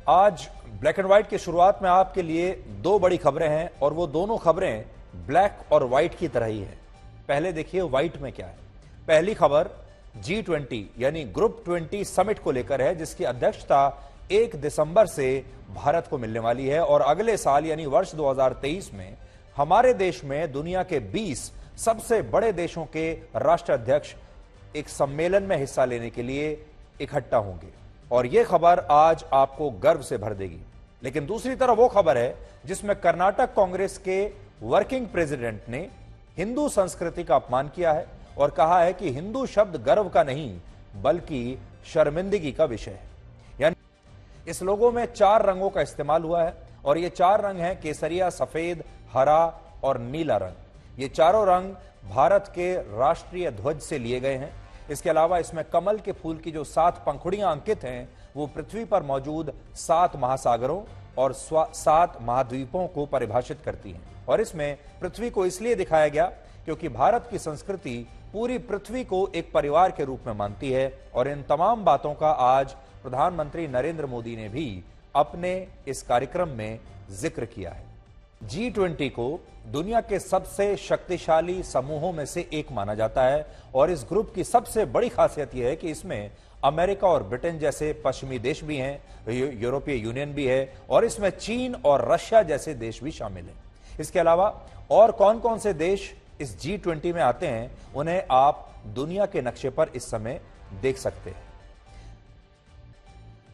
आज black and white की शुरुआत में आपके लिए दो बड़ी खबरें हैं और वो दोनों खबरें ब्लैक और व्हाइट की तरह ही हैं। पहले देखिए व्हाइट में क्या है। पहली खबर G20 यानी ग्रुप 20 समिट को लेकर है, जिसकी अध्यक्षता 1 दिसंबर से भारत को मिलने वाली है और अगले साल यानी वर्ष 2023 में हमारे देश में दुनिया के 20 सबसे बड़े देशों के राष्ट्राध्यक्ष एक सम्मेलन में हिस्सा लेने के लिए इकट्ठा होंगे और यह खबर आज आपको गर्व से भर देगी। लेकिन दूसरी तरफ वो खबर है जिसमें कर्नाटक कांग्रेस के वर्किंग प्रेसिडेंट ने हिंदू संस्कृति का अपमान किया है और कहा है कि हिंदू शब्द गर्व का नहीं बल्कि शर्मिंदगी का विषय है। यानी इस लोगों में 4 रंगों का इस्तेमाल हुआ है और ये 4 रंग हैं केसरिया, सफेद, हरा और नीला रंग। ये चारों रंग भारत के राष्ट्रीय ध्वज से लिए गए हैं। इसके अलावा इसमें कमल के फूल की जो 7 पंखुड़ियां अंकित हैं वो पृथ्वी पर मौजूद 7 महासागरों और 7 महाद्वीपों को परिभाषित करती हैं। और इसमें पृथ्वी को इसलिए दिखाया गया क्योंकि भारत की संस्कृति पूरी पृथ्वी को एक परिवार के रूप में मानती है और इन तमाम बातों का आज प्रधानमंत्री नरेंद्र मोदी ने भी अपने इस कार्यक्रम में जिक्र किया है। G20 को दुनिया के सबसे शक्तिशाली समूहों में से एक माना जाता है और इस ग्रुप की सबसे बड़ी खासियत यह है कि इसमें अमेरिका और ब्रिटेन जैसे पश्चिमी देश भी हैं, यूरोपीय यूनियन भी है और इसमें चीन और रशिया जैसे देश भी शामिल हैं। इसके अलावा और कौन कौन से देश इस G20 में आते हैं उन्हें आप दुनिया के नक्शे पर इस समय देख सकते हैं।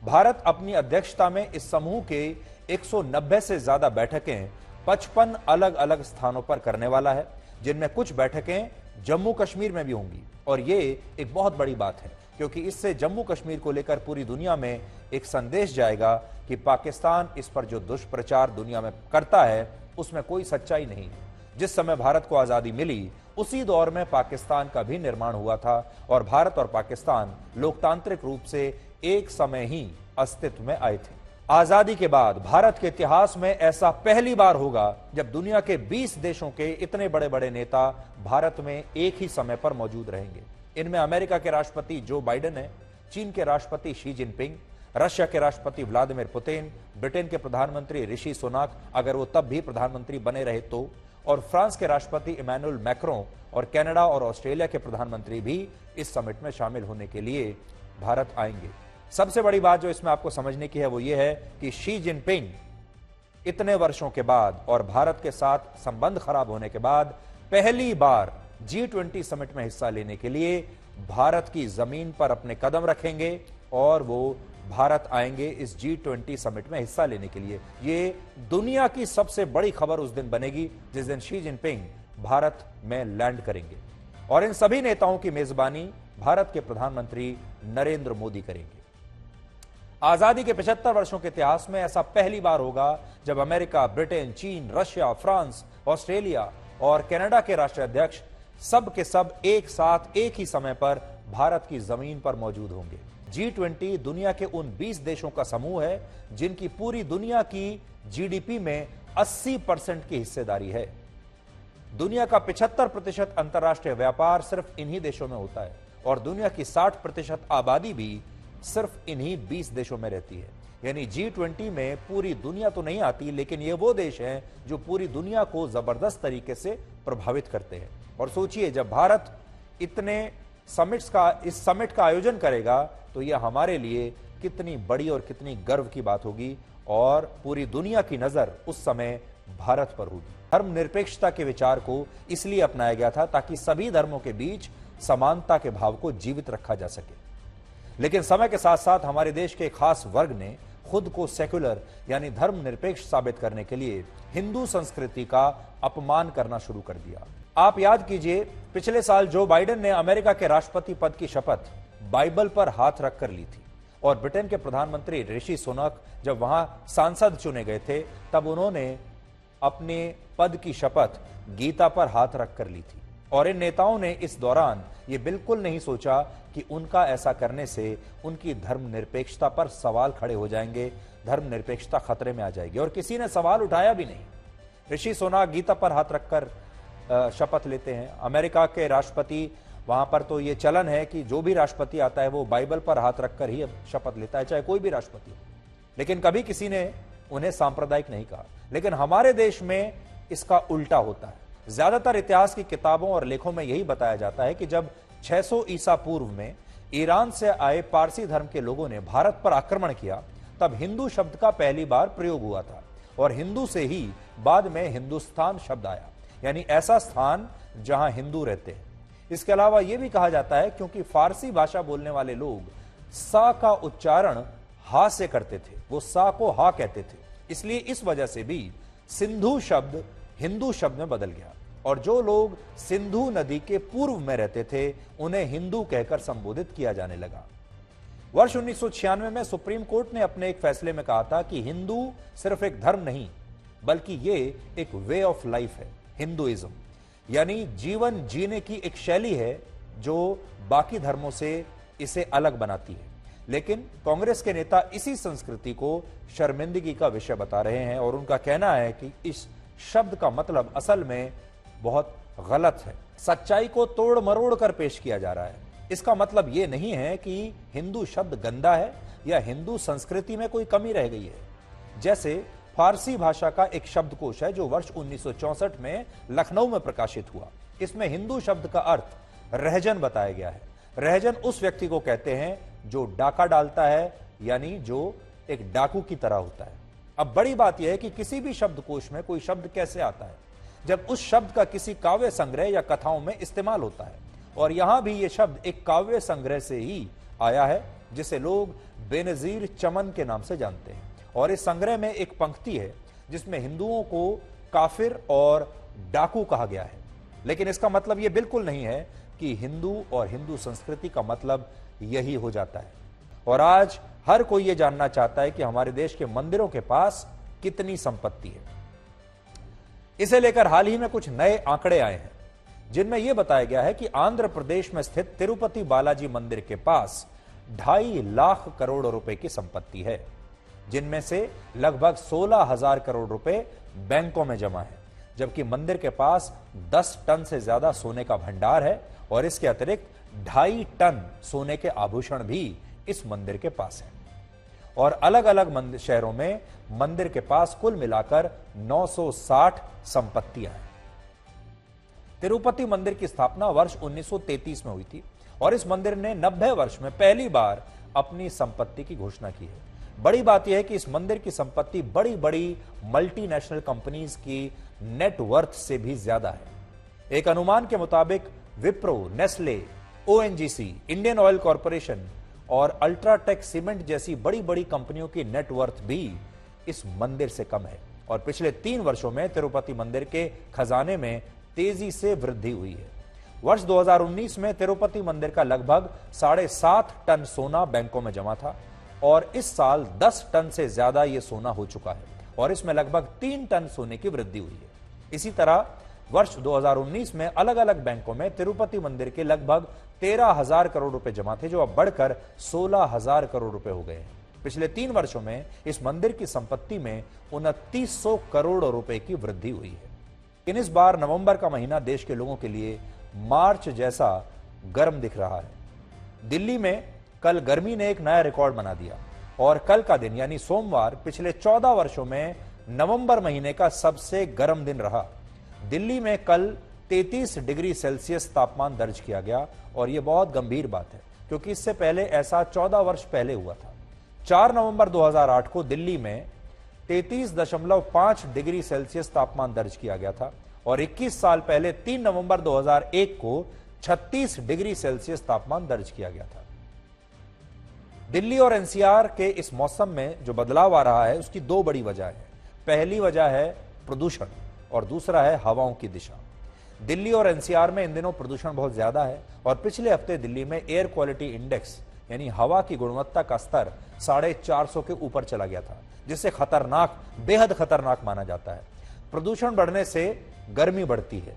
भारत अपनी अध्यक्षता में इस समूह के 190 से ज्यादा बैठकें 55 अलग अलग स्थानों पर करने वाला है, जिनमें कुछ बैठकें जम्मू कश्मीर में भी होंगी और ये एक बहुत बड़ी बात है क्योंकि इससे जम्मू कश्मीर को लेकर पूरी दुनिया में एक संदेश जाएगा कि पाकिस्तान इस पर जो दुष्प्रचार दुनिया में करता है उसमें कोई सच्चाई नहीं है। जिस समय भारत को आजादी मिली उसी दौर में पाकिस्तान का भी निर्माण हुआ था और भारत और पाकिस्तान लोकतांत्रिक रूप से एक समय ही अस्तित्व में आए थे। आजादी के बाद भारत के इतिहास में ऐसा पहली बार होगा जब दुनिया के 20 देशों के इतने बड़े बड़े नेता भारत में एक ही समय पर मौजूद रहेंगे। इनमें अमेरिका के राष्ट्रपति जो बाइडेन है, चीन के राष्ट्रपति शी जिनपिंग, रशिया के राष्ट्रपति व्लादिमीर पुतिन, ब्रिटेन के प्रधानमंत्री ऋषि सुनाक अगर वो तब भी प्रधानमंत्री बने रहे तो, और फ्रांस के राष्ट्रपति इमैनुअल मैक्रों और कनाडा और ऑस्ट्रेलिया के प्रधानमंत्री भी इस समिट में शामिल होने के लिए भारत आएंगे। सबसे बड़ी बात जो इसमें आपको समझने की है वो ये है कि शी जिनपिंग इतने वर्षों के बाद और भारत के साथ संबंध खराब होने के बाद पहली बार G20 समिट में हिस्सा लेने के लिए भारत की जमीन पर अपने कदम रखेंगे और वो भारत आएंगे इस G20 समिट में हिस्सा लेने के लिए। ये दुनिया की सबसे बड़ी खबर उस दिन बनेगी जिस दिन शी जिनपिंग भारत में लैंड करेंगे और इन सभी नेताओं की मेजबानी भारत के प्रधानमंत्री नरेंद्र मोदी करेंगे। आजादी के 75 वर्षों के इतिहास में ऐसा पहली बार होगा जब अमेरिका, ब्रिटेन, चीन, रशिया, फ्रांस, ऑस्ट्रेलिया और कनाडा के राष्ट्राध्यक्ष सब के सब एक साथ एक ही समय पर भारत की जमीन पर मौजूद होंगे। G20 दुनिया के उन 20 देशों का समूह है जिनकी पूरी दुनिया की जीडीपी में 80% की हिस्सेदारी है। दुनिया का 75% अंतर्राष्ट्रीय व्यापार सिर्फ इन्हीं देशों में होता है और दुनिया की 60% आबादी भी सिर्फ इन्हीं 20 देशों में रहती है। यानी G20 में पूरी दुनिया तो नहीं आती, लेकिन ये वो देश हैं जो पूरी दुनिया को जबरदस्त तरीके से प्रभावित करते हैं। और सोचिए जब भारत इतने इस समिट का आयोजन करेगा तो यह हमारे लिए कितनी बड़ी और कितनी गर्व की बात होगी और पूरी दुनिया की नजर उस समय भारत पर होगी। धर्मनिरपेक्षता के विचार को इसलिए अपनाया गया था ताकि सभी धर्मों के बीच समानता के भाव को जीवित रखा जा सके। लेकिन समय के साथ साथ हमारे देश के खास वर्ग ने खुद को सेक्युलर यानी धर्मनिरपेक्ष साबित करने के लिए हिंदू संस्कृति का अपमान करना शुरू कर दिया। आप याद कीजिए पिछले साल जो बाइडेन ने अमेरिका के राष्ट्रपति पद की शपथ बाइबल पर हाथ रखकर ली थी और ब्रिटेन के प्रधानमंत्री ऋषि सुनक जब वहां सांसद चुने गए थे तब उन्होंने अपने पद की शपथ गीता पर हाथ रखकर ली थी। और इन नेताओं ने इस दौरान ये बिल्कुल नहीं सोचा कि उनका ऐसा करने से उनकी धर्मनिरपेक्षता पर सवाल खड़े हो जाएंगे, धर्मनिरपेक्षता खतरे में आ जाएगी और किसी ने सवाल उठाया भी नहीं। ऋषि सुनक गीता पर हाथ रखकर शपथ लेते हैं। अमेरिका के राष्ट्रपति वहां पर तो ये चलन है कि जो भी राष्ट्रपति आता है वो बाइबल पर हाथ रखकर ही शपथ लेता है, चाहे कोई भी राष्ट्रपति हो। लेकिन कभी किसी ने उन्हें सांप्रदायिक नहीं कहा। लेकिन हमारे देश में इसका उल्टा होता है। ज्यादातर इतिहास की किताबों और लेखों में यही बताया जाता है कि जब 600 ईसा पूर्व में ईरान से आए पारसी धर्म के लोगों ने भारत पर आक्रमण किया, तब हिंदू शब्द का पहली बार प्रयोग हुआ था और हिंदू से ही बाद में हिंदुस्तान शब्द आया, यानी ऐसा स्थान जहां हिंदू रहते हैं। इसके अलावा यह भी कहा जाता है क्योंकि फारसी भाषा बोलने वाले लोग सा का उच्चारण हा से करते थे, वो सा को हा कहते थे, इसलिए इस वजह से भी सिंधु शब्द हिंदू शब्द में बदल गया और जो लोग सिंधु नदी के पूर्व में रहते थे उन्हें हिंदू कहकर संबोधित किया जाने लगा। वर्ष 1996 में सुप्रीम कोर्ट ने अपने एक फैसले में कहा था कि हिंदू सिर्फ एक धर्म नहीं बल्कि ये एक वे ऑफ लाइफ है। हिंदुइज्म यानी जीवन जीने की एक शैली है जो बाकी धर्मों से इसे अलग बनाती है। लेकिन कांग्रेस के नेता इसी संस्कृति को शर्मिंदगी का विषय बता रहे हैं और उनका कहना है कि इस शब्द का मतलब असल में बहुत गलत है। सच्चाई को तोड़ मरोड़ कर पेश किया जा रहा है। इसका मतलब यह नहीं है कि हिंदू शब्द गंदा है या हिंदू संस्कृति में कोई कमी रह गई है। जैसे फारसी भाषा का एक शब्दकोश है जो वर्ष 1964 में लखनऊ में प्रकाशित हुआ। इसमें हिंदू शब्द का अर्थ रहजन बताया गया है। रहजन उस व्यक्ति को कहते हैं जो डाका डालता है, यानी जो एक डाकू की तरह होता है। अब बड़ी बात यह है कि किसी भी शब्दकोश में कोई शब्द कैसे आता है जब उस शब्द का किसी काव्य संग्रह या कथाओं में इस्तेमाल होता है, और यहां भी यह शब्द एक काव्य संग्रह से ही आया है जिसे लोग बेनजीर चमन के नाम से जानते हैं। और इस संग्रह में एक पंक्ति है जिसमें हिंदुओं को काफिर और डाकू कहा गया है। लेकिन इसका मतलब यह बिल्कुल नहीं है कि हिंदू और हिंदू संस्कृति का मतलब यही हो जाता है। और आज हर कोई यह जानना चाहता है कि हमारे देश के मंदिरों के पास कितनी संपत्ति है। इसे लेकर हाल ही में कुछ नए आंकड़े आए हैं जिनमें यह बताया गया है कि आंध्र प्रदेश में स्थित तिरुपति बालाजी मंदिर के पास 2.5 लाख करोड़ रुपए की संपत्ति है, जिनमें से लगभग 16,000 करोड़ रुपए बैंकों में जमा है, जबकि मंदिर के पास 10 टन से ज्यादा सोने का भंडार है और इसके अतिरिक्त 2.5 टन सोने के आभूषण भी इस मंदिर के पास है। और अलग अलग शहरों में मंदिर के पास कुल मिलाकर 960 संपत्तियां हैं। तिरुपति मंदिर की स्थापना वर्ष 1933 में हुई थी और इस मंदिर ने 90 वर्ष में पहली बार अपनी संपत्ति की घोषणा की है। बड़ी बात यह है कि इस मंदिर की संपत्ति बड़ी बड़ी मल्टीनेशनल कंपनीज की नेटवर्थ से भी ज्यादा है। एक अनुमान के मुताबिक Wipro, Nestle, ONGC, Indian oil corporation और अल्ट्राटेक सीमेंट जैसी बड़ी बड़ी कंपनियों की नेटवर्थ भी इस मंदिर से कम है। और पिछले 3 वर्षों में तिरुपति मंदिर के खजाने में तेजी से वृद्धि हुई है। वर्ष 2019 में तिरुपति मंदिर का लगभग 7.5 टन सोना बैंकों में जमा था और इस साल 10 टन से ज्यादा यह सोना हो चुका है और इसमें लगभग 3 टन सोने की वृद्धि हुई है। इसी तरह वर्ष 2019 में अलग अलग बैंकों में तिरुपति मंदिर के लगभग 13,000 करोड़ रुपए जमा थे, जो अब बढ़कर 16,000 करोड़ रुपए हो गए हैं। पिछले 3 वर्षों में इस मंदिर की संपत्ति में 2900 करोड़ रुपए की वृद्धि हुई है। लेकिन इस बार नवंबर का महीना देश के लोगों के लिए मार्च जैसा गर्म दिख रहा है। दिल्ली में कल गर्मी ने एक नया रिकॉर्ड बना दिया और कल का दिन यानी सोमवार पिछले 14 वर्षों में नवंबर महीने का सबसे गर्म दिन रहा। दिल्ली में कल 33 डिग्री सेल्सियस तापमान दर्ज किया गया और यह बहुत गंभीर बात है क्योंकि इससे पहले ऐसा 14 वर्ष पहले हुआ था। 4 नवंबर 2008 को दिल्ली में 33.5 डिग्री सेल्सियस तापमान दर्ज किया गया था और 21 साल पहले 3 नवंबर 2001 को 36 डिग्री सेल्सियस तापमान दर्ज किया गया था। दिल्ली और एनसीआर के इस मौसम में जो बदलाव आ रहा है उसकी 2 बड़ी वजह है। पहली वजह है प्रदूषण और दूसरा है हवाओं की दिशा। दिल्ली और एनसीआर में इन दिनों प्रदूषण बहुत ज्यादा है और पिछले हफ्ते दिल्ली में एयर क्वालिटी इंडेक्स यानी हवा की गुणवत्ता का स्तर 450 के ऊपर चला गया था, जिससे खतरनाक, बेहद खतरनाक माना जाता है। प्रदूषण बढ़ने से गर्मी बढ़ती है